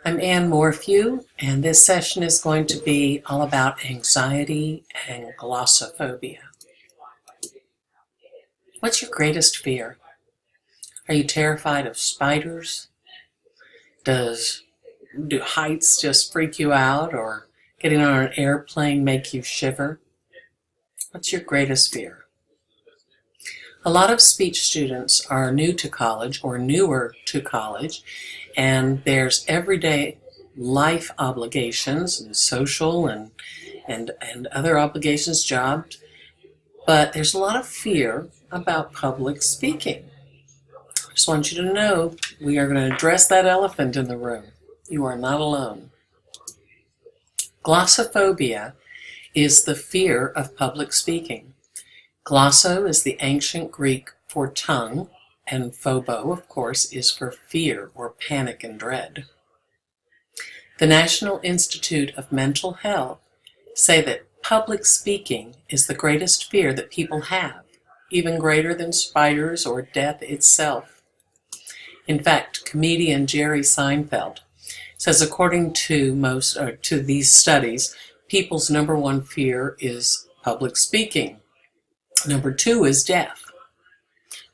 I'm Ann Morphew, and this session is going to be all about anxiety and glossophobia. What's your greatest fear? Are you terrified of spiders? Do heights just freak you out, or getting on an airplane make you shiver? What's your greatest fear? A lot of speech students are new to college or newer to college, and there's everyday life obligations and social and other obligations, jobs, but there's a lot of fear about public speaking. I just want you to know we are going to address that elephant in the room. You are not alone. Glossophobia is the fear of public speaking. Glosso is the ancient Greek for tongue, and phobo, of course, is for fear or panic and dread. The National Institute of Mental Health say that public speaking is the greatest fear that people have, even greater than spiders or death itself. In fact, comedian Jerry Seinfeld says according to these studies, people's number one fear is public speaking. Number two is death.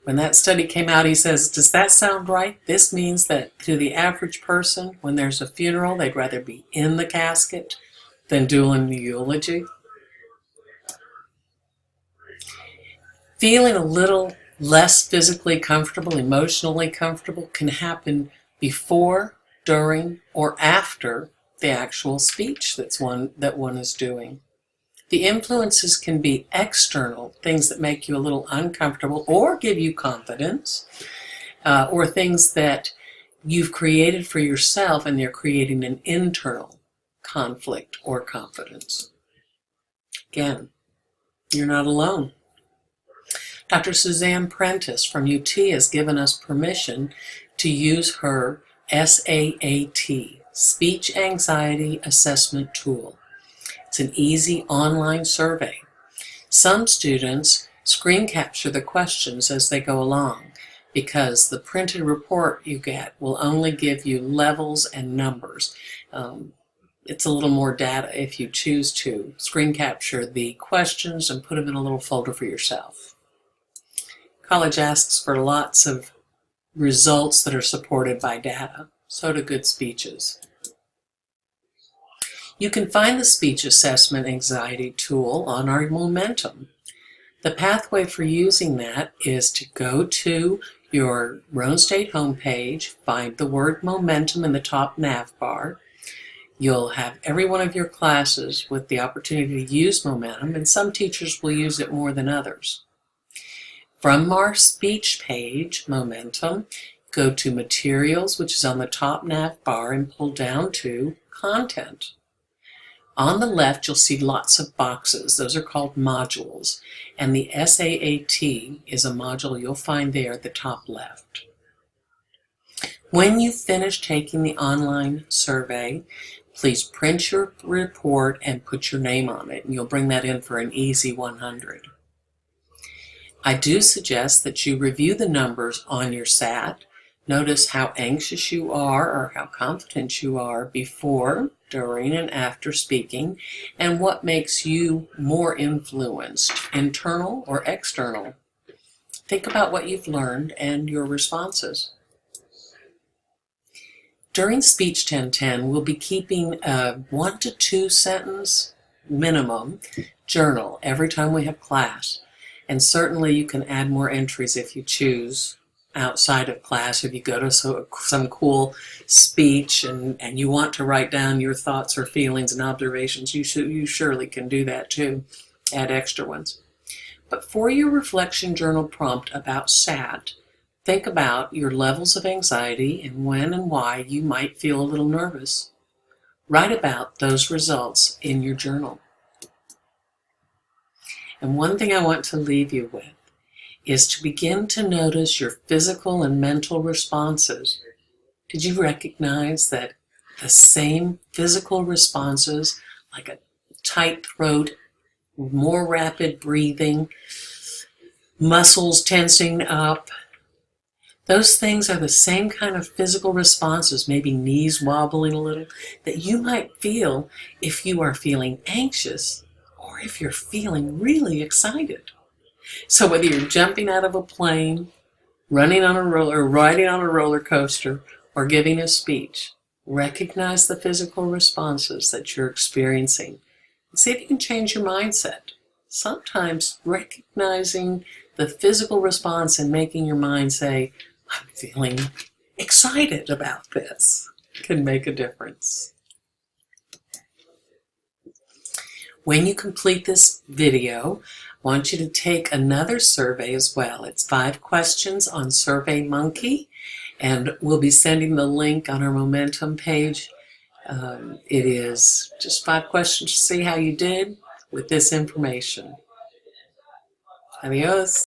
When that study came out, he says, does that sound right? This means that to the average person, when there's a funeral, they'd rather be in the casket than doing the eulogy. Feeling a little less physically comfortable, emotionally comfortable can happen before, during, or after the actual speech that one is doing. The influences can be external, things that make you a little uncomfortable or give you confidence, or things that you've created for yourself and they're creating an internal conflict or confidence. Again, you're not alone. Dr. Suzanne Prentice from UT has given us permission to use her SAAT, Speech Anxiety Assessment Tool. It's an easy online survey. Some students screen capture the questions as they go along because the printed report you get will only give you levels and numbers. It's a little more data if you choose to screen capture the questions and put them in a little folder for yourself. College asks for lots of results that are supported by data. So do good speeches. You can find the speech assessment anxiety tool on our Momentum. The pathway for using that is to go to your Roane State homepage, find the word Momentum in the top nav bar. You'll have every one of your classes with the opportunity to use Momentum, and some teachers will use it more than others. From our speech page, Momentum, go to Materials, which is on the top nav bar, and pull down to Content. On the left, you'll see lots of boxes. Those are called modules. And the SAAT is a module you'll find there at the top left. When you finish taking the online survey, please print your report and put your name on it, and you'll bring that in for an easy 100. I do suggest that you review the numbers on your SAT. Notice how anxious you are or how confident you are before, during, and after speaking, and what makes you more influenced, internal or external. Think about what you've learned and your responses. During SPCH1010, we'll be keeping a 1 to 2 sentence minimum journal every time we have class. And certainly you can add more entries if you choose outside of class. If you go to some cool speech and you want to write down your thoughts or feelings and observations, you surely can do that too. Add extra ones. But for your reflection journal prompt about SAT, think about your levels of anxiety and when and why you might feel a little nervous. Write about those results in your journal. And one thing I want to leave you with is to begin to notice your physical and mental responses. Did you recognize that the same physical responses, like a tight throat, more rapid breathing, muscles tensing up, Those things are the same kind of physical responses, maybe knees wobbling a little, that you might feel if you are feeling anxious or if you're feeling really excited. So whether you're jumping out of a plane, running on a roller, riding on a roller coaster, or giving a speech, recognize the physical responses that you're experiencing. See if you can change your mindset. Sometimes recognizing the physical response and making your mind say, I'm feeling excited about this, can make a difference. When you complete this video, I want you to take another survey as well. It's 5 questions on SurveyMonkey, and we'll be sending the link on our Momentum page. It is just 5 questions to see how you did with this information. Adios.